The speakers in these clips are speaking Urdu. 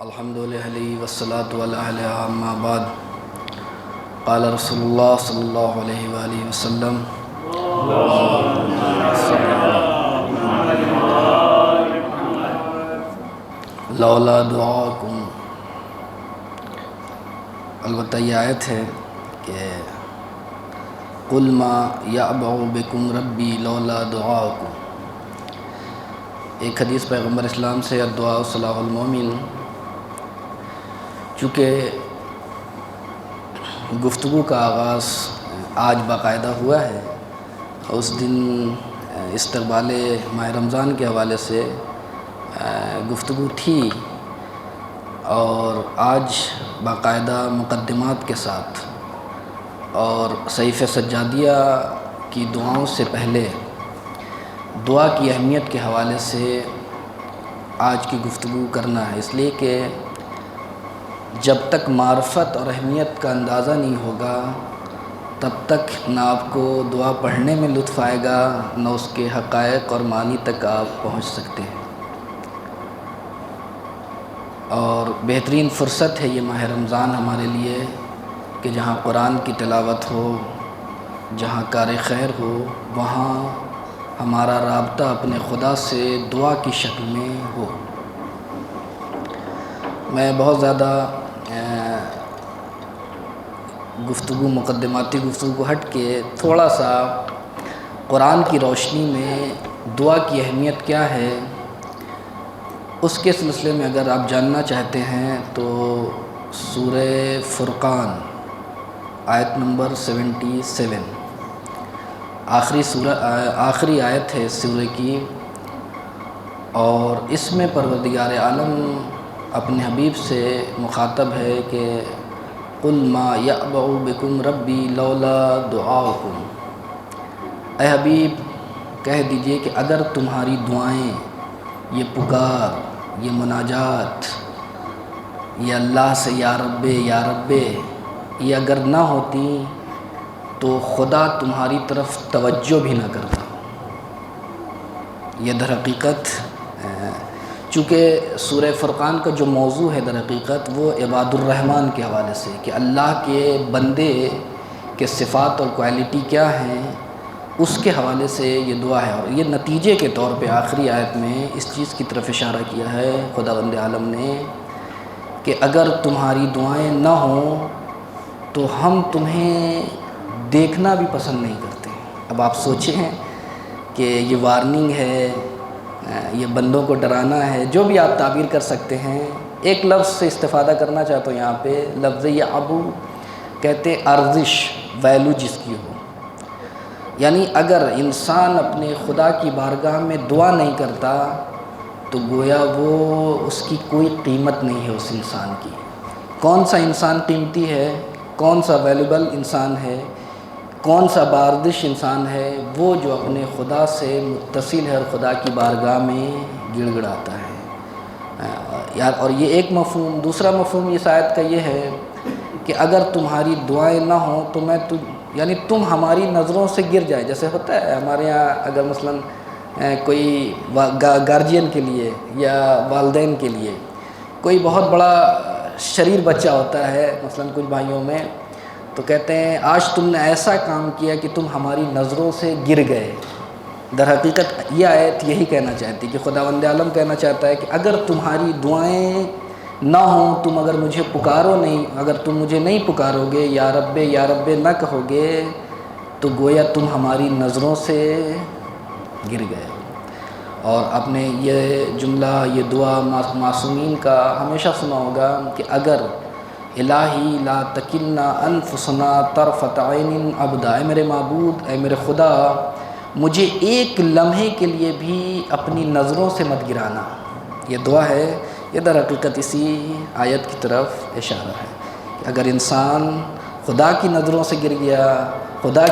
الحمدللہ والصلاة علی اما بعد قال رسول اللہ صلی اللہ علیہ وآلہ وسلم لولا دعاکم، البتہ یہ آیت ہے کہ قل ما یعبع بکم ربی لولا دعاکم۔ ایک حدیث پیغمبر اسلام سے الدعاء صلاح المومن، چونکہ گفتگو کا آغاز آج باقاعدہ ہوا ہے، اس دن استقبال ماہ رمضان کے حوالے سے گفتگو تھی، اور آج باقاعدہ مقدمات کے ساتھ اور صحیفہ سجادیہ کی دعاؤں سے پہلے دعا کی اہمیت کے حوالے سے آج کی گفتگو کرنا ہے، اس لیے کہ جب تک معرفت اور اہمیت کا اندازہ نہیں ہوگا تب تک نہ آپ کو دعا پڑھنے میں لطف آئے گا، نہ اس کے حقائق اور معنی تک آپ پہنچ سکتے ہیں۔ اور بہترین فرصت ہے یہ ماہ رمضان ہمارے لیے کہ جہاں قرآن کی تلاوت ہو، جہاں کار خیر ہو، وہاں ہمارا رابطہ اپنے خدا سے دعا کی شکل میں ہو۔ میں بہت زیادہ مقدماتی گفتگو کو ہٹ کے تھوڑا سا قرآن کی روشنی میں دعا کی اہمیت کیا ہے اس کے سلسلے میں اگر آپ جاننا چاہتے ہیں تو سورہ فرقان آیت نمبر 77 آخری آیت ہے سورہ کی، اور اس میں پروردگار عالم اپنے حبیب سے مخاطب ہے کہ قل ما یعبع بکم ربی لولا دعاؤکم، اے حبیب کہہ دیجئے کہ اگر تمہاری دعائیں، یہ پکار، یہ مناجات، یہ اللہ سے یا رب یہ اگر نہ ہوتی تو خدا تمہاری طرف توجہ بھی نہ کرتا۔ یہ در حقیقت چونکہ سورہ فرقان کا جو موضوع ہے در حقیقت وہ عباد الرحمن کے حوالے سے، کہ اللہ کے بندے کے صفات اور کوالٹی کیا ہیں، اس کے حوالے سے یہ دعا ہے، اور یہ نتیجے کے طور پہ آخری آیت میں اس چیز کی طرف اشارہ کیا ہے خداوند عالم نے کہ اگر تمہاری دعائیں نہ ہوں تو ہم تمہیں دیکھنا بھی پسند نہیں کرتے۔ اب آپ سوچیں کہ یہ وارننگ ہے، یہ بندوں کو ڈرانا ہے، جو بھی آپ تعبیر کر سکتے ہیں۔ ایک لفظ سے استفادہ کرنا چاہتا ہوں یہاں پہ، لفظ یعبو کہتے ارزش، ویلو جس کی ہو، یعنی اگر انسان اپنے خدا کی بارگاہ میں دعا نہیں کرتا تو گویا وہ اس کی کوئی قیمت نہیں ہے اس انسان کی۔ کون سا انسان قیمتی ہے، کون سا ویلیبل انسان ہے، کون سا باردش انسان ہے، وہ جو اپنے خدا سے متصل ہے اور خدا کی بارگاہ میں گڑ گڑاتا ہے یار۔ اور یہ ایک مفہوم۔ دوسرا مفہوم اس آیت کا یہ ہے کہ اگر تمہاری دعائیں نہ ہوں تو یعنی تم ہماری نظروں سے گر جائے، جیسے ہوتا ہے ہمارے یہاں اگر مثلاً کوئی گارجین کے لیے یا والدین کے لیے کوئی بہت بڑا شریر بچہ ہوتا ہے، مثلاً کچھ بھائیوں میں، تو کہتے ہیں آج تم نے ایسا کام کیا کہ تم ہماری نظروں سے گر گئے۔ در حقیقت یہ آیت یہی کہنا چاہتی کہ خداوند عالم کہنا چاہتا ہے کہ اگر تمہاری دعائیں نہ ہوں، تم اگر مجھے پکارو نہیں، اگر تم مجھے نہیں پکارو گے، یا رب نہ کہو گے، تو گویا تم ہماری نظروں سے گر گئے۔ اور آپ نے یہ جملہ، یہ دعا معصومین کا ہمیشہ سنا ہوگا کہ اگر الہی لا تکلنا انفسنا طرفۃ عین ابدا، اے میرے معبود، اے میرے خدا، مجھے ایک لمحے کے لیے بھی اپنی نظروں سے مت گرانا۔ یہ دعا ہے، یہ در حقیقت اسی آیت کی طرف اشارہ ہے کہ اگر انسان خدا کی نظروں سے گر گیا، خدا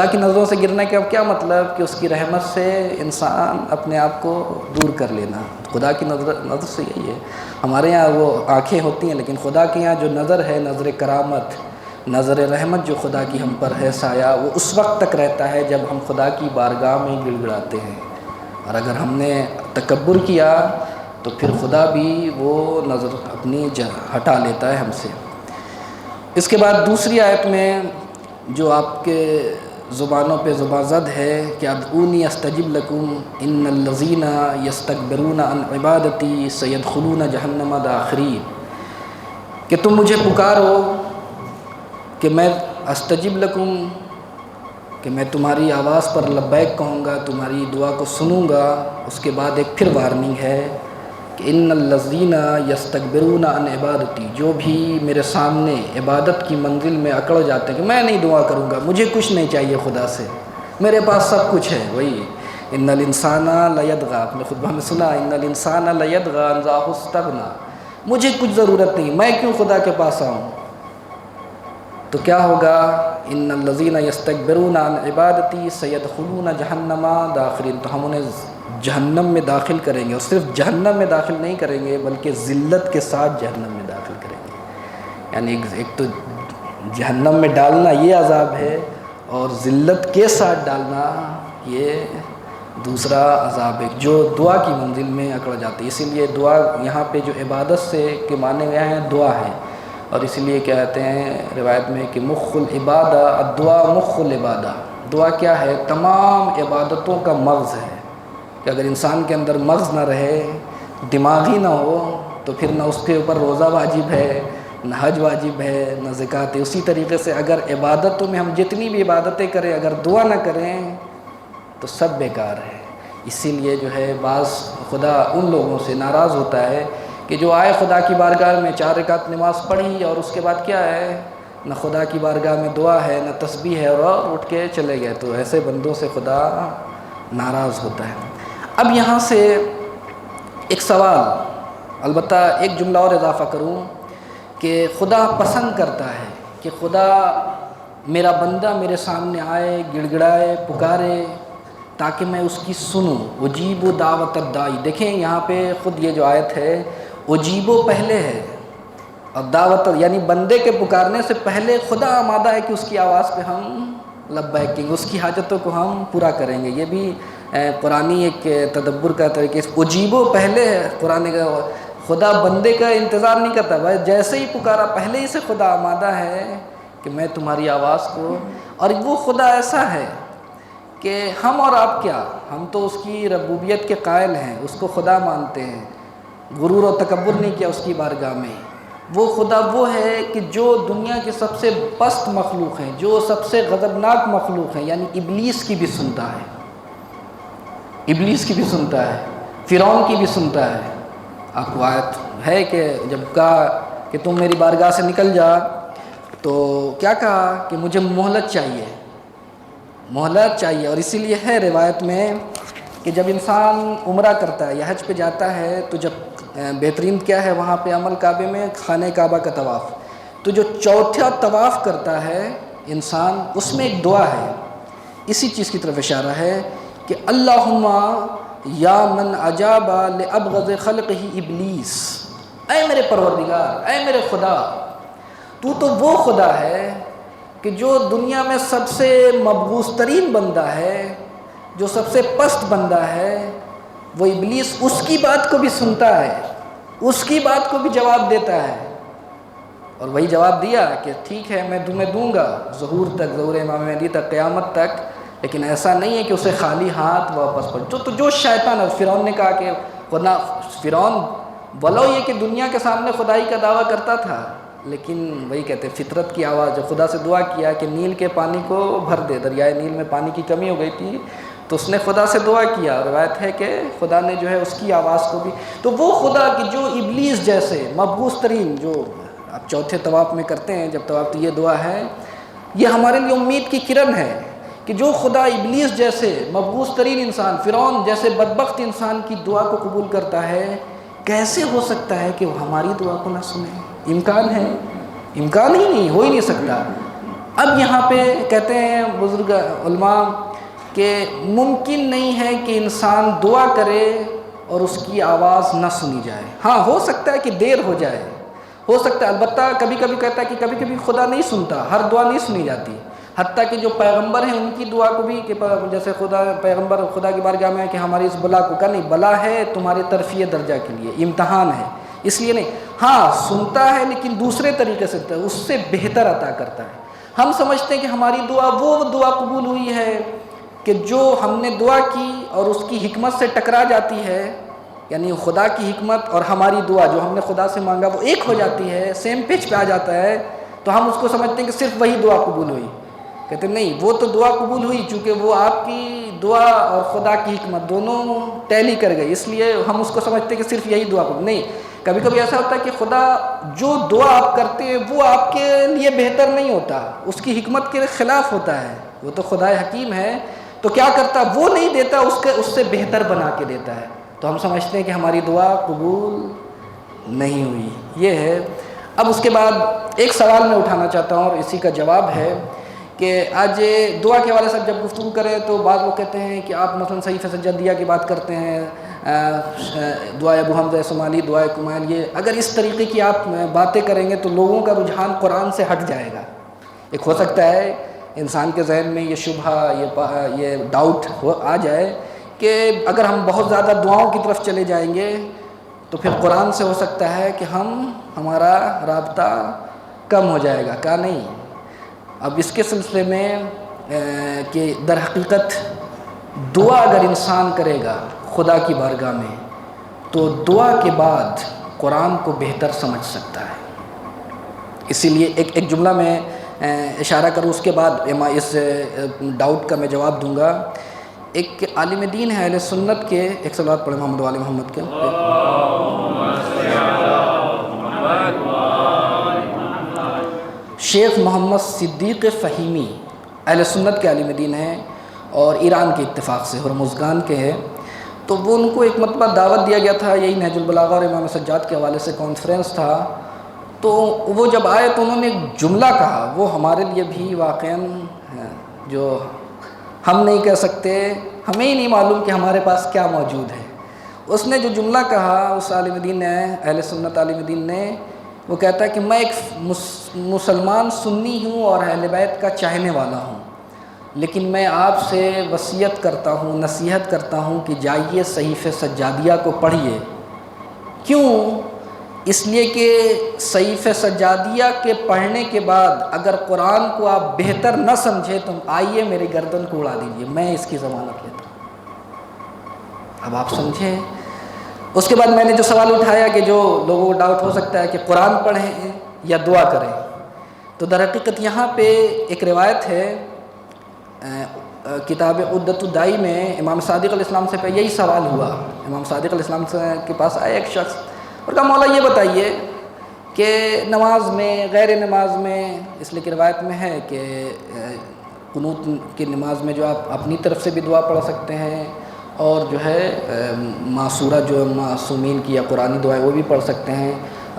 کی نظروں سے گرنے کا کیا مطلب کہ اس کی رحمت سے انسان اپنے آپ کو دور کر لینا۔ خدا کی نظر سے یہی ہے۔ ہمارے یہاں وہ آنکھیں ہوتی ہیں، لیکن خدا کے یہاں جو نظر ہے، نظر کرامت، نظر رحمت جو خدا کی ہم پر ہے سایہ، وہ اس وقت تک رہتا ہے جب ہم خدا کی بارگاہ میں گڑ گڑاتے ہیں۔ اور اگر ہم نے تکبر کیا تو پھر خدا بھی وہ نظر اپنی ہٹا لیتا ہے ہم سے۔ اس کے بعد دوسری آیت میں جو آپ کے زبانوں پہ زباں زد ہے کہ ادعونی استجب لکم ان الذین یستکبرون عن عبادتی سیدخلون جہنم داخرین، کہ تم مجھے پکارو کہ میں استجب لکم، کہ میں تمہاری آواز پر لبیک کہوں گا، تمہاری دعا کو سنوں گا۔ اس کے بعد ایک پھر وارننگ ہے کہ ان الذین یستکبرون عن عبادتی، جو بھی میرے سامنے عبادت کی منزل میں اکڑ جاتے ہیں کہ میں نہیں دعا کروں گا، مجھے کچھ نہیں چاہیے خدا سے، میرے پاس سب کچھ ہے، وہی ان الانسان لیطغی، آپ نے خطبہ میں سنا ان الانسان لیطغی ان ذا استغنی، مجھے کچھ ضرورت نہیں، میں کیوں خدا کے پاس آؤں؟ تو کیا ہوگا؟ ان الذین یستکبرون عن عبادتی سیدخلون جہنم داخرین، تو ہم انہیں جہنم میں داخل کریں گے، اور صرف جہنم میں داخل نہیں کریں گے بلکہ ذلت کے ساتھ جہنم میں داخل کریں گے۔ یعنی ایک تو جہنم میں ڈالنا یہ عذاب ہے، اور ذلت کے ساتھ ڈالنا یہ دوسرا عذاب ہے، جو دعا کی منزل میں اکڑ جاتے ہیں۔ اسی لیے دعا یہاں پہ جو عبادت سے کے معنی گئے ہیں دعا ہے، اور اسی لیے کہتے ہیں روایت میں کہ مخ العبادہ الدعا مخ العبادہ، دعا کیا ہے؟ تمام عبادتوں کا مغز ہے، کہ اگر انسان کے اندر مغز نہ رہے، دماغ ہی نہ ہو، تو پھر نہ اس کے اوپر روزہ واجب ہے، نہ حج واجب ہے، نہ زکوٰۃ ہے۔ اسی طریقے سے اگر عبادتوں میں ہم جتنی بھی عبادتیں کریں اگر دعا نہ کریں تو سب بیکار ہے۔ اسی لیے جو ہے بعض خدا ان لوگوں سے ناراض ہوتا ہے کہ جو آئے خدا کی بارگاہ میں 4 رکعت نماز پڑھی اور اس کے بعد کیا ہے؟ نہ خدا کی بارگاہ میں دعا ہے، نہ تسبیح ہے، اور اٹھ کے چلے گئے۔ تو ایسے بندوں سے خدا ناراض ہوتا ہے۔ اب یہاں سے ایک سوال، البتہ ایک جملہ اور اضافہ کروں کہ خدا پسند کرتا ہے کہ خدا میرا بندہ میرے سامنے آئے، گڑ گڑائے، پکارے، تاکہ میں اس کی سنوں۔ اجیب دعوت الداعی، دیکھیں یہاں پہ خود یہ جو آیت ہے اجیبو پہلے ہے، اور دعوت یعنی بندے کے پکارنے سے پہلے خدا آمادہ ہے کہ اس کی آواز پہ ہم لبیک کہیں گے، اس کی حاجتوں کو ہم پورا کریں گے۔ یہ بھی قرآنی ایک تدبر کا طریقہ، اجیبو پہلے ہے قرآن کا، خدا بندے کا انتظار نہیں کرتا، بھائی جیسے ہی پکارا پہلے ہی سے خدا آمادہ ہے کہ میں تمہاری آواز کو، اور وہ خدا ایسا ہے کہ ہم اور آپ کیا، ہم تو اس کی ربوبیت کے قائل ہیں، اس کو خدا مانتے ہیں، غرور و تکبر نہیں کیا اس کی بارگاہ میں۔ وہ خدا وہ ہے کہ جو دنیا کے سب سے پست مخلوق ہیں، جو سب سے غضبناک مخلوق ہیں، یعنی ابلیس کی بھی سنتا ہے، ابلیس کی بھی سنتا ہے، فرعون کی بھی سنتا ہے۔ آپ کو آیت ہے کہ جب کہا کہ تم میری بارگاہ سے نکل جا تو کیا کہا کہ مجھے مہلت چاہیے، مہلت چاہیے۔ اور اسی لیے ہے روایت میں کہ جب انسان عمرہ کرتا ہے یا حج پہ جاتا ہے تو جب بہترین کیا ہے وہاں پہ عمل کعبے میں خانہ کعبہ کا طواف، تو جو چوتھا طواف کرتا ہے انسان، اس میں ایک دعا ہے، اسی چیز کی طرف اشارہ ہے کہ اللہم یا من اجاب لابغض خلقہ ابلیس، اے میرے پروردگار، اے میرے خدا، تو وہ خدا ہے کہ جو دنیا میں سب سے مبغوض ترین بندہ ہے، جو سب سے پست بندہ ہے، وہ ابلیس اس کی بات کو بھی سنتا ہے، اس کی بات کو بھی جواب دیتا ہے۔ اور وہی جواب دیا کہ ٹھیک ہے میں تمہیں دوں گا ظہور تک، ظہور امام مہدی تک، قیامت تک، لیکن ایسا نہیں ہے کہ اسے خالی ہاتھ واپس پڑھ۔ تو جو شیطان ہے، فرعون نے کہا کہ خدا، فرعون ولو یہ کہ دنیا کے سامنے خدائی کا دعویٰ کرتا تھا، لیکن وہی کہتے ہیں فطرت کی آواز، جب خدا سے دعا کیا کہ نیل کے پانی کو بھر دے، دریائے نیل میں پانی کی کمی ہو گئی تھی، تو اس نے خدا سے دعا کیا، روایت ہے کہ خدا نے جو ہے اس کی آواز کو بھی، تو وہ خدا کی جو ابلیس جیسے مبغوض ترین، جو آپ چوتھے طواف میں کرتے ہیں جب طواف، تو یہ دعا ہے، یہ ہمارے لیے امید کی کرن ہے کہ جو خدا ابلیس جیسے مبغوض ترین انسان، فرعون جیسے بدبخت انسان کی دعا کو قبول کرتا ہے، کیسے ہو سکتا ہے کہ وہ ہماری دعا کو نہ سنے؟ امکان ہے؟ امکان ہی نہیں، ہو ہی نہیں سکتا۔ اب یہاں پہ کہتے ہیں بزرگ علماء کہ ممکن نہیں ہے کہ انسان دعا کرے اور اس کی آواز نہ سنی جائے۔ ہاں ہو سکتا ہے کہ دیر ہو جائے، ہو سکتا ہے، البتہ کبھی کبھی کہتا ہے کہ کبھی کبھی خدا نہیں سنتا، ہر دعا نہیں سنی جاتی۔ حتیٰ کہ جو پیغمبر ہیں ان کی دعا کو بھی کہ جیسے پیغمبر خدا کی بارگاہ میں ہے کہ ہماری اس بلا کو نہیں، بلا ہے تمہارے ترفیع درجہ کے لیے، امتحان ہے، اس لیے نہیں، ہاں سنتا ہے لیکن دوسرے طریقے سے سنتا ہے، اس سے بہتر عطا کرتا ہے۔ ہم سمجھتے ہیں کہ ہماری دعا وہ دعا قبول ہوئی ہے کہ جو ہم نے دعا کی اور اس کی حکمت سے ٹکرا جاتی ہے، یعنی خدا کی حکمت اور ہماری دعا جو ہم نے خدا سے مانگا وہ ایک ہو جاتی ہے، سیم پیج پہ آ جاتا ہے، تو ہم اس کو سمجھتے ہیں کہ صرف وہی دعا قبول ہوئی۔ کہتے ہیں نہیں، وہ تو دعا قبول ہوئی چونکہ وہ آپ کی دعا اور خدا کی حکمت دونوں ٹیلی کر گئی، اس لیے ہم اس کو سمجھتے ہیں کہ صرف یہی دعا قبول نہیں۔ کبھی کبھی ایسا ہوتا ہے کہ خدا جو دعا آپ کرتے ہیں وہ آپ کے لیے بہتر نہیں ہوتا، اس کی حکمت کے خلاف ہوتا ہے، وہ تو خدا حکیم ہے، تو کیا کرتا وہ نہیں دیتا، اس سے بہتر بنا کے دیتا ہے، تو ہم سمجھتے ہیں کہ ہماری دعا قبول نہیں ہوئی۔ یہ ہے۔ اب اس کے بعد ایک سوال میں اٹھانا چاہتا ہوں اور اسی کا جواب ہے کہ آج دعا کے حوالے سے جب گفتگو کریں تو بعض لوگ کہتے ہیں کہ آپ مثلا صحیفہ سجادیہ کی بات کرتے ہیں، دعائے ابو حمزہ شمالی، دعائے کمائل، یہ اگر اس طریقے کی آپ باتیں کریں گے تو لوگوں کا رجحان قرآن سے ہٹ جائے گا۔ ایک ہو سکتا ہے انسان کے ذہن میں یہ شبہ، یہ ڈاؤٹ آ جائے کہ اگر ہم بہت زیادہ دعاؤں کی طرف چلے جائیں گے تو پھر قرآن سے ہو سکتا ہے کہ ہمارا رابطہ کم ہو جائے گا۔ کہا نہیں، اب اس کے سلسلے میں کہ در حقیقت دعا اگر انسان کرے گا خدا کی بارگاہ میں تو دعا کے بعد قرآن کو بہتر سمجھ سکتا ہے۔ اسی لیے ایک جملہ میں اشارہ کروں، اس کے بعد اس ڈاؤٹ کا میں جواب دوں گا۔ ایک عالم دین ہے اہل سنت کے، ایک صلوات پڑھیں محمد وآل محمد کے، شیخ محمد صدیق فہیمی اہل سنت کے عالم دین ہیں اور ایران کے اتفاق سے ہرمزگان کے ہیں، تو وہ ان کو ایک مرتبہ دعوت دیا گیا تھا، یہی نہج البلاغہ اور امام سجاد کے حوالے سے کانفرنس تھا، تو وہ جب آئے تو انہوں نے ایک جملہ کہا، وہ ہمارے لیے بھی واقعاً جو ہم نہیں کہہ سکتے، ہمیں ہی نہیں معلوم کہ ہمارے پاس کیا موجود ہے۔ اس نے جو جملہ کہا، اس عالم دین نے، اہل سنت عالم دین نے، وہ کہتا ہے کہ میں ایک مسلمان سنی ہوں اور اہل بیت کا چاہنے والا ہوں، لیکن میں آپ سے وصیت کرتا ہوں، نصیحت کرتا ہوں کہ جائیے صحیفہ سجادیہ کو پڑھیے۔ کیوں؟ اس لیے کہ صحیفہ سجادیہ کے پڑھنے کے بعد اگر قرآن کو آپ بہتر نہ سمجھے تو آئیے میری گردن کو اڑا دیجیے، میں اس کی ضمانت لیتا ہوں۔ اب آپ سمجھیں۔ اس کے بعد میں نے جو سوال اٹھایا کہ جو لوگوں کو ڈاؤٹ ہو سکتا ہے کہ قرآن پڑھیں یا دعا کریں، تو در حقیقت یہاں پہ ایک روایت ہے، کتاب عدت الدائی میں امام صادق علیہ السلام سے پہ یہی سوال ہوا۔ امام صادق علیہ السلام کے پاس آیا ایک شخص اور کہا مولا یہ بتائیے کہ نماز میں، غیر نماز میں، اس لیے کہ روایت میں ہے کہ قنوت کی نماز میں جو آپ اپنی طرف سے بھی دعا پڑھ سکتے ہیں اور جو ہے معصورہ جو معصومین کی یا قرآنی دعائیں وہ بھی پڑھ سکتے ہیں،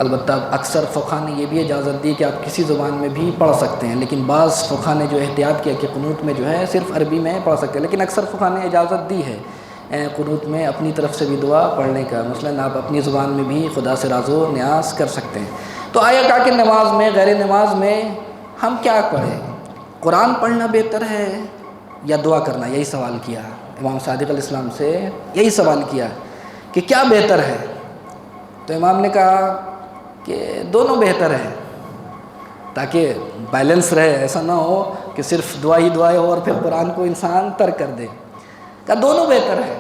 البتہ اکثر فقہ نے یہ بھی اجازت دی کہ آپ کسی زبان میں بھی پڑھ سکتے ہیں، لیکن بعض فقہ نے جو احتیاط کیا کہ قنوت میں جو ہے صرف عربی میں پڑھ سکتے ہیں، لیکن اکثر فقہ نے اجازت دی ہے قنوت میں اپنی طرف سے بھی دعا پڑھنے کا، مثلاً آپ اپنی زبان میں بھی خدا سے راز و نیاز کر سکتے ہیں۔ تو آیا کہا کہ نماز میں، غیر نماز میں ہم کیا پڑھیں؟ قرآن پڑھنا بہتر ہے یا دعا کرنا؟ یہی سوال کیا امام صادق علیہ السلام سے، یہی سوال کیا کہ کیا بہتر ہے؟ تو امام نے کہا کہ دونوں بہتر ہیں، تاکہ بیلنس رہے، ایسا نہ ہو کہ صرف دعا ہی دعائیں ہو اور پھر قرآن کو انسان ترک کر دے۔ کہا دونوں بہتر ہے۔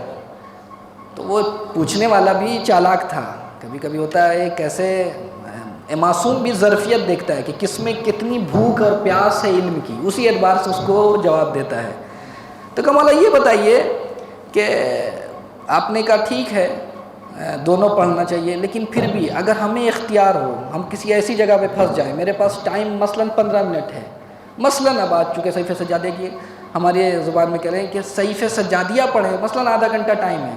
تو وہ پوچھنے والا بھی چالاک تھا، کبھی کبھی ہوتا ہے کیسے معصوم بھی ظرفیت دیکھتا ہے کہ کس میں کتنی بھوک اور پیاس ہے علم کی، اسی اعتبار سے اس کو جواب دیتا ہے۔ تو کہا مولا یہ بتائیے کہ آپ نے کہا ٹھیک ہے دونوں پڑھنا چاہیے، لیکن پھر بھی اگر ہمیں اختیار ہو، ہم کسی ایسی جگہ پہ پھنس جائیں، میرے پاس ٹائم مثلاً 15 منٹ ہے، مثلاً اب آج چونکہ صحیفہ سجادیہ کی ہماری زبان میں کہہ رہے ہیں کہ صحیفہ سجادیہ پڑھیں، مثلاً آدھا گھنٹہ ٹائم ہے،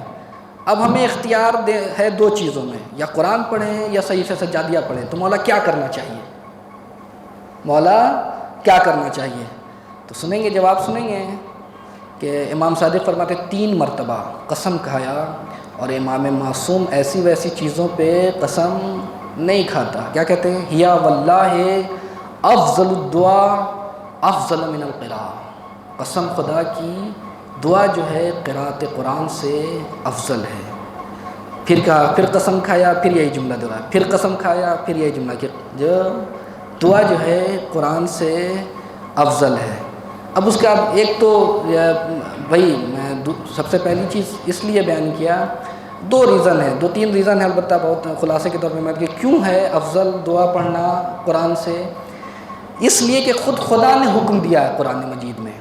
اب ہمیں اختیار ہے دو چیزوں میں، یا قرآن پڑھیں یا صحیفہ سجادیہ پڑھیں، تو مولا کیا کرنا چاہیے؟ مولا کیا کرنا چاہیے؟ تو سنیں گے، جواب سنیں گے کہ امام صادق فرماتے 3 مرتبہ قسم کھایا، اور امام معصوم ایسی ویسی چیزوں پہ قسم نہیں کھاتا۔ کیا کہتے ہیں؟ ہیا واللہ افضل الدعا افضل من القراء، قسم خدا کی دعا جو ہے قراءت قرآن سے افضل ہے۔ پھر کہا، پھر قسم کھایا، پھر یہی جملہ دہرایا، پھر قسم کھایا، پھر یہی جملہ کہ جو دعا جو ہے قرآن سے افضل ہے۔ اب اس کا ایک تو وہی میں سب سے پہلی چیز اس لیے بیان کیا، دو ریزن ہے، دو تین ریزن ہے، البتہ بہت خلاصے کے طور پہ میں کہ کیوں ہے افضل دعا پڑھنا قرآن سے۔ اس لیے کہ خود خدا نے حکم دیا ہے قرآن مجید میں،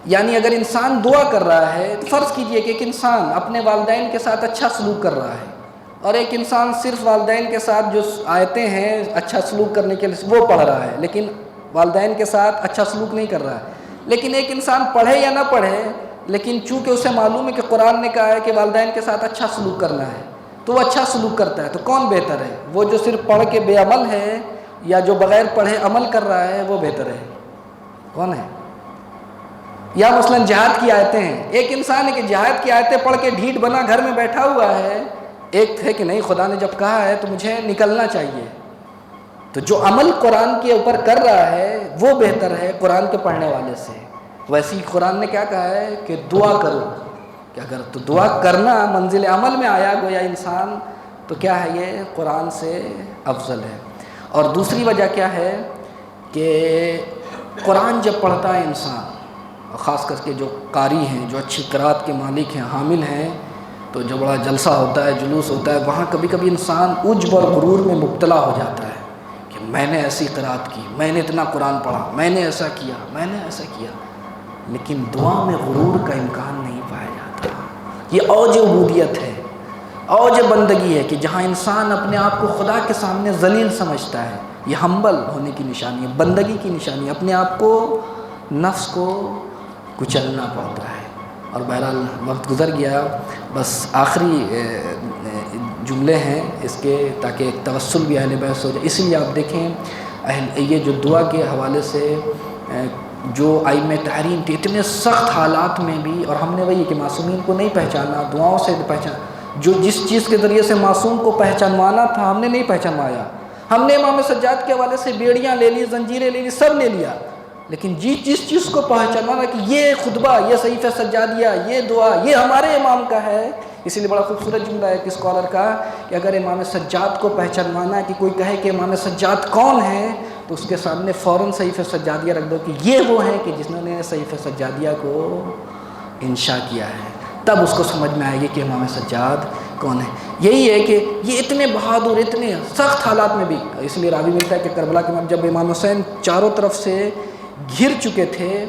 یعنی اگر انسان دعا کر رہا ہے تو فرض کیجئے کہ ایک انسان اپنے والدین کے ساتھ اچھا سلوک کر رہا ہے، اور ایک انسان صرف والدین کے ساتھ جو آیتیں ہیں اچھا سلوک کرنے کے لیے وہ پڑھ رہا ہے، لیکن والدین کے ساتھ اچھا سلوک نہیں کر رہا ہے۔ لیکن ایک انسان پڑھے یا نہ پڑھے، لیکن چونکہ اسے معلوم ہے کہ قرآن نے کہا ہے کہ والدین کے ساتھ اچھا سلوک کرنا ہے، تو وہ اچھا سلوک کرتا ہے۔ تو کون بہتر ہے، وہ جو صرف پڑھ کے بے عمل ہے یا جو بغیر پڑھے عمل کر رہا ہے؟ وہ بہتر ہے، کون ہے؟ یا مثلا جہاد کی آیتیں ہیں، ایک انسان ہے کہ جہاد کی آیتیں پڑھ کے ڈھیٹ بنا گھر میں بیٹھا ہوا ہے، ایک ہے کہ نہیں خدا نے جب کہا ہے تو مجھے نکلنا چاہیے۔ تو جو عمل قرآن کے اوپر کر رہا ہے وہ بہتر ہے قرآن کے پڑھنے والے سے۔ ویسے ہی قرآن نے کیا کہا ہے کہ دعا کرو، کیا کر تو دعا کرنا منزل عمل میں آیا گویا انسان، تو کیا ہے یہ قرآن سے افضل ہے۔ اور دوسری وجہ کیا ہے کہ قرآن جب پڑھتا ہے انسان، خاص کر کے جو قاری ہیں، جو اچھی قرأت کے مالک ہیں، حامل ہیں، تو جو بڑا جلسہ ہوتا ہے، جلوس ہوتا ہے، وہاں کبھی کبھی انسان عجب اور غرور میں مبتلا ہو جاتا ہے کہ میں نے ایسی قرأت کی، میں نے اتنا قرآن پڑھا، میں نے ایسا کیا، میں نے ایسا کیا، لیکن دعا میں غرور کا امکان نہیں پایا جاتا۔ یہ اوج عبودیت ہے، اوج بندگی ہے کہ جہاں انسان اپنے آپ کو خدا کے سامنے ذلیل سمجھتا ہے۔ یہ ہمبل ہونے کی نشانی ہے، بندگی کی نشانی ہے، اپنے آپ کو، نفس کو کچلنا پڑتا ہے۔ اور بہرحال وقت گزر گیا، بس آخری جملے ہیں اس کے تاکہ ایک توسل بھی اہل بحث ہو جائے۔ اس لیے آپ دیکھیں یہ جو دعا کے حوالے سے جو ائمہ تحریم تھے، اتنے سخت حالات میں بھی، اور ہم نے وہی کہ معصومین کو نہیں پہچانا، دعاؤں سے پہچان، جو جس چیز کے ذریعے سے معصوم کو پہچانوانا تھا ہم نے نہیں پہچانوایا۔ ہم نے امام سجاد کے حوالے سے بیڑیاں لے لی، زنجیریں لے لی، سب لے لیا، لیکن جس چیز کو پہچانوانا کہ یہ خطبہ، یہ صحیفہ سجادیہ، یہ دعا، یہ ہمارے امام کا ہے۔ اسی لیے بڑا خوبصورت جملہ ہے ایک اسکالر کا کہ اگر امام سجاد کو پہچانوانا ہے، کہ کوئی کہے کہ امام سجاد کون ہے، تو اس کے سامنے فوراً صحیفہ سجادیہ رکھ دو کہ یہ وہ ہیں کہ جنہوں نے صحیفہ سجادیہ کو انشاء کیا ہے، تب اس کو سمجھ میں آئے گی کہ امام سجاد کون ہے۔ یہی ہے کہ یہ اتنے بہادر، اتنے سخت حالات میں بھی، اس لیے راوی ملتا ہے کہ کربلا کے وقت جب امام حسین چاروں طرف سے گھر چکے تھے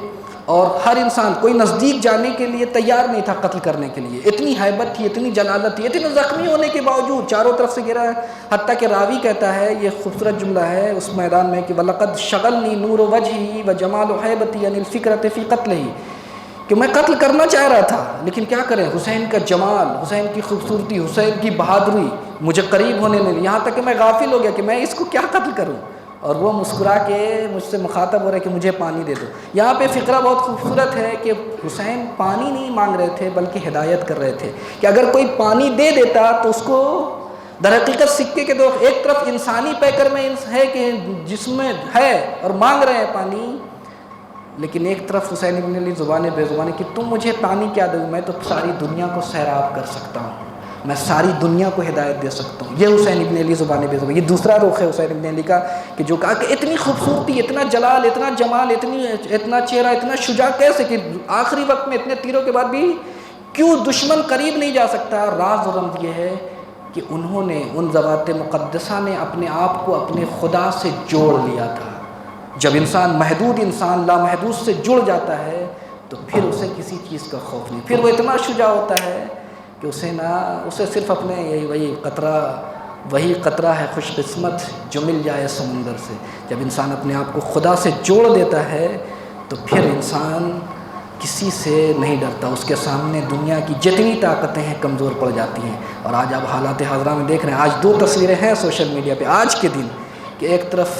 اور ہر انسان، کوئی نزدیک جانے کے لیے تیار نہیں تھا قتل کرنے کے لیے، اتنی ہیبت تھی، اتنی جلالت تھی، اتنے زخمی ہونے کے باوجود چاروں طرف سے گھرا ہے، حتیٰ کہ راوی کہتا ہے، یہ خوبصورت جملہ ہے اس میدان میں کہ وَلَقَدْ شَغَلْنِي نُورُ وَجْهِهِ وَجَمَالُ حَيْبَتِهِ عَنِ الْفِكْرَةِ فِي قَتْلِهِ، کہ میں قتل کرنا چاہ رہا تھا، لیکن کیا کریں، حسین کا جمال، حسین کی خوبصورتی، حسین کی بہادری مجھے قریب ہونے نہیں، یہاں تک کہ میں غافل ہو گیا کہ میں اس کو کیا قتل کروں، اور وہ مسکرا کے مجھ سے مخاطب ہو رہے کہ مجھے پانی دے دو۔ یہاں پہ فقرہ بہت خوبصورت ہے کہ حسین پانی نہیں مانگ رہے تھے بلکہ ہدایت کر رہے تھے، کہ اگر کوئی پانی دے دیتا تو اس کو، در حقیقت سکے کے دو، ایک طرف انسانی پیکر میں ہے کہ جس میں ہے اور مانگ رہے ہیں پانی، لیکن ایک طرف حسین ابن علی زبان بے زبانی کہ تم مجھے پانی کیا دو، میں تو ساری دنیا کو سیراب کر سکتا ہوں، میں ساری دنیا کو ہدایت دے سکتا ہوں۔ یہ حسین ابن علی زبان بے زبان، یہ دوسرا رخ ہے حسین ابن علی کا، کہ جو کہا کہ اتنی خوبصورتی، اتنا جلال، اتنا جمال، اتنا چہرہ، اتنا شجاع، کیسے کہ آخری وقت میں اتنے تیروں کے بعد بھی کیوں دشمن قریب نہیں جا سکتا۔ راز اور رمز یہ ہے کہ انہوں نے، ان ذوات مقدسہ نے اپنے آپ کو اپنے خدا سے جوڑ لیا تھا۔ جب انسان، محدود انسان لامحدود سے جڑ جاتا ہے تو پھر اسے کسی چیز کا خوف نہیں، پھر وہ اتنا شجاع ہوتا ہے کہ اسے صرف اپنے وہی قطرہ ہے خوش قسمت جو مل جائے سمندر سے۔ جب انسان اپنے آپ کو خدا سے جوڑ دیتا ہے تو پھر انسان کسی سے نہیں ڈرتا، اس کے سامنے دنیا کی جتنی طاقتیں ہیں کمزور پڑ جاتی ہیں۔ اور آج آپ حالات حاضرہ میں دیکھ رہے ہیں، آج 2 تصویریں ہیں سوشل میڈیا پہ آج کے دن، کہ ایک طرف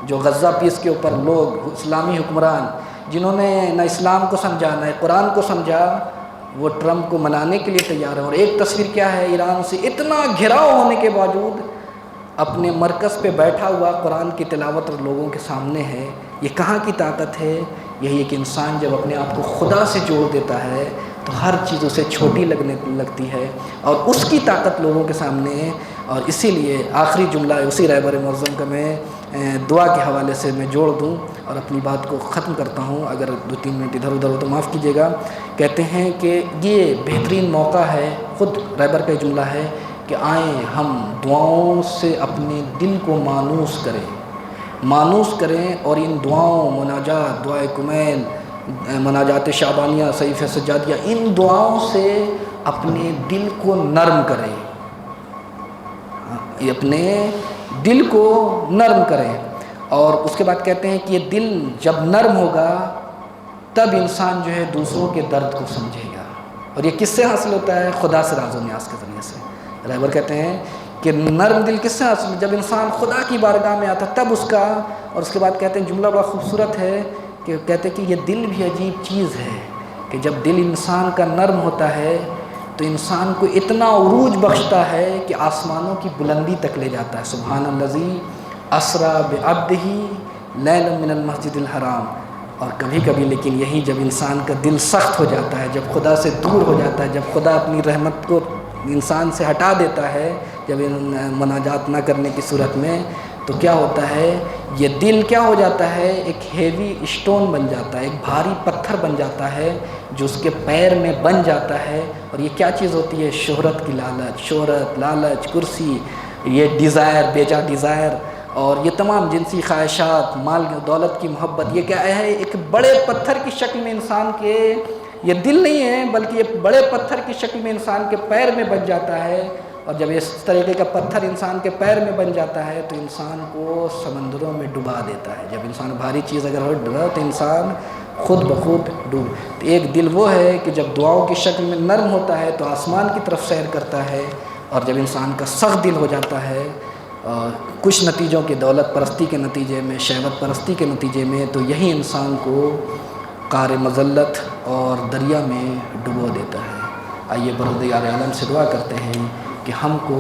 جو غزہ پیس کے اوپر لوگ، اسلامی حکمران جنہوں نے نہ اسلام کو سمجھا نہ قرآن کو سمجھا، وہ ٹرمپ کو منانے کے لیے تیار ہے، اور ایک تصویر کیا ہے، ایران سے اتنا گھراؤ ہونے کے باوجود اپنے مرکز پہ بیٹھا ہوا قرآن کی تلاوت اور لوگوں کے سامنے ہے، یہ کہاں کی طاقت ہے؟ یہی ایک انسان جب اپنے آپ کو خدا سے جوڑ دیتا ہے تو ہر چیز اسے چھوٹی لگنے لگتی ہے اور اس کی طاقت لوگوں کے سامنے ہے۔ اور اسی لیے آخری جملہ اسی رہبر معظم کا میں دعا کے حوالے سے میں جوڑ دوں اور اپنی بات کو ختم کرتا ہوں، اگر 2-3 منٹ ادھر ادھر ہو تو معاف کیجیے گا۔ کہتے ہیں کہ یہ بہترین موقع ہے، خود رہبر کا جملہ ہے کہ آئیں ہم دعاؤں سے اپنے دل کو مانوس کریں اور ان دعاؤں، مناجات، دعائے کمیل، مناجات شعبانیہ، صحیفہ سجادیہ، ان دعاؤں سے اپنے دل کو نرم کریں، یہ اپنے دل کو نرم کریں۔ اور اس کے بعد کہتے ہیں کہ یہ دل جب نرم ہوگا تب انسان جو ہے دوسروں کے درد کو سمجھے گا۔ اور یہ کس سے حاصل ہوتا ہے؟ خدا سے راز و نیاز کے ذریعے سے۔ رہبر کہتے ہیں کہ نرم دل کس سے حاصل؟ جب انسان خدا کی بارگاہ میں آتا تب اس کا۔ اور اس کے بعد کہتے ہیں جملہ بڑا خوبصورت ہے کہ کہتے ہیں کہ یہ دل بھی عجیب چیز ہے کہ جب دل انسان کا نرم ہوتا ہے تو انسان کو اتنا عروج بخشتا ہے کہ آسمانوں کی بلندی تک لے جاتا ہے۔ سبحان الذی اسریٰ بعبدہ لیلا من المسجد الحرام۔ اور کبھی کبھی لیکن یہی جب انسان کا دل سخت ہو جاتا ہے، جب خدا سے دور ہو جاتا ہے، جب خدا اپنی رحمت کو انسان سے ہٹا دیتا ہے، جب مناجات نہ کرنے کی صورت میں، تو کیا ہوتا ہے؟ یہ دل کیا ہو جاتا ہے؟ ایک ہیوی اسٹون بن جاتا ہے، ایک بھاری پتھر بن جاتا ہے جو اس کے پیر میں بن جاتا ہے۔ اور یہ کیا چیز ہوتی ہے؟ شہرت کی لالچ، شہرت، لالچ، کرسی، یہ ڈیزائر، بیجا ڈیزائر، اور یہ تمام جنسی خواہشات، مال دولت کی محبت، یہ کیا ہے؟ ایک بڑے پتھر کی شکل میں انسان کے، یہ دل نہیں ہے بلکہ یہ بڑے پتھر کی شکل میں انسان کے پیر میں بن جاتا ہے۔ اور جب اس طریقے کا پتھر انسان کے پیر میں بن جاتا ہے تو انسان کو سمندروں میں ڈبا دیتا ہے۔ جب انسان بھاری چیز اگر ہو تو انسان خود بخود ڈوب۔ ایک دل وہ ہے کہ جب دعاؤں کی شکل میں نرم ہوتا ہے تو آسمان کی طرف سیر کرتا ہے، اور جب انسان کا سخت دل ہو جاتا ہے کچھ نتیجوں کی، دولت پرستی کے نتیجے میں، شہوت پرستی کے نتیجے میں، تو یہی انسان کو قعر مذلت اور دریا میں ڈبو دیتا ہے۔ آئیے پروردگار عالم سے دعا کرتے ہیں کہ ہم کو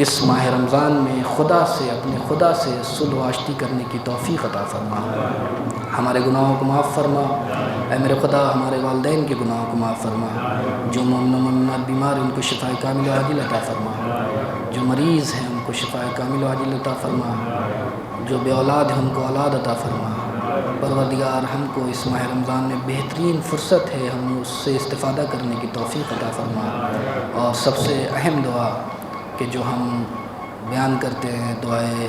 اس ماہ رمضان میں خدا سے، اپنے خدا سے صلح و آشتی کرنے کی توفیق عطا فرما، ہمارے گناہوں کو معاف فرما۔ اے میرے خدا ہمارے والدین کے گناہوں کو معاف فرما، جو ممنوعات بیمار ان کو شفاء کامل و عاجل عطا فرما، جو مریض ہیں ان کو شفاء کامل و عاجل عطا فرما، جو بے اولاد ہیں ان کو اولاد عطا فرما۔ پروردگار ہم کو اس ماہ رمضان میں بہترین فرصت ہے، ہم اس سے استفادہ کرنے کی توفیق عطا فرما۔ اور سب سے اہم دعا کہ جو ہم بیان کرتے ہیں دعائے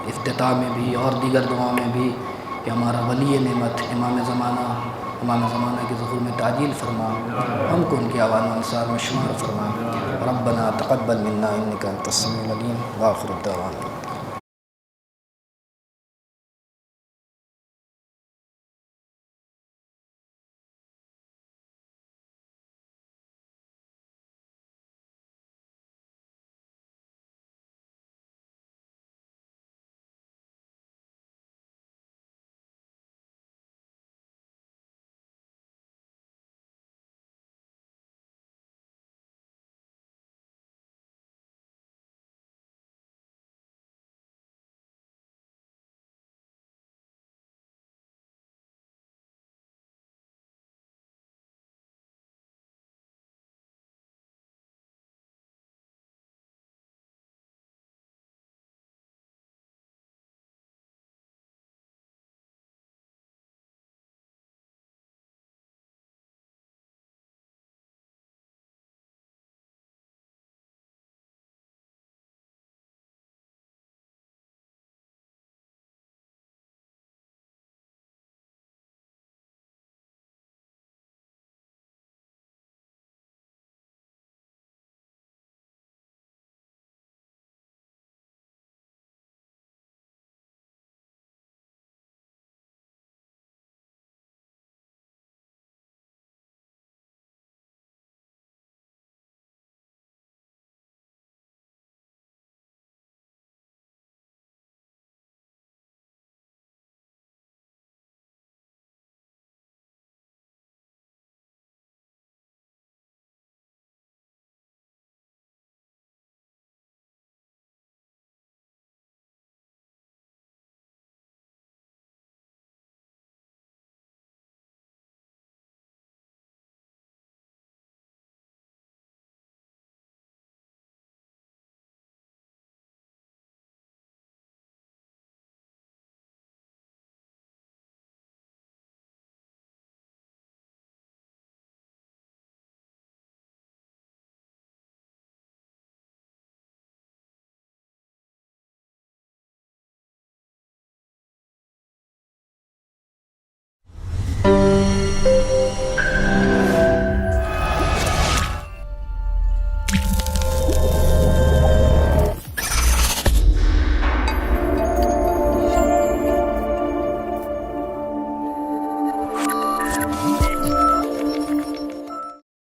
افتتاح میں بھی اور دیگر دعاؤں میں بھی، کہ ہمارا ولی نعمت امام زمانہ کے ظہور میں تعجیل فرما، ہم کو ان کے اعوان و انصار میں شمار فرما۔ ربنا تقبل منا انک انت السمیع العلیم وآخر الدعوانا